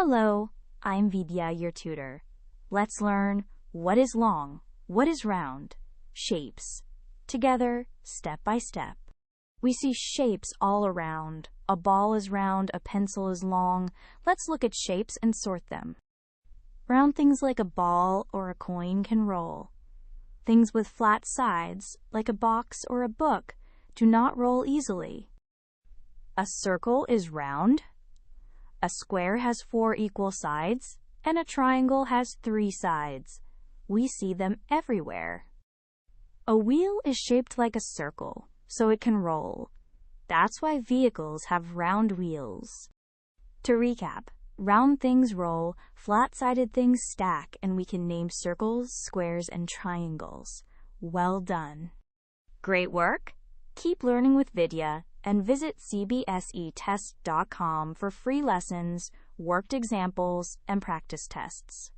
Hello, I'm Vidya, your tutor. Let's learn what is long, what is round, shapes. Together, step by step. We see shapes all around. A ball is round, a pencil is long. Let's look at shapes and sort them. Round things like a ball or a coin can roll. Things with flat sides, like a box or a book, do not roll easily. A circle is round. A square has 4 equal sides, and a triangle has 3 sides. We see them everywhere. A wheel is shaped like a circle, so it can roll. That's why vehicles have round wheels. To recap, round things roll, flat-sided things stack, and we can name circles, squares, and triangles. Well done. Great work! Keep learning with Vidya and visit CBSETest.com for free lessons, worked examples, and practice tests.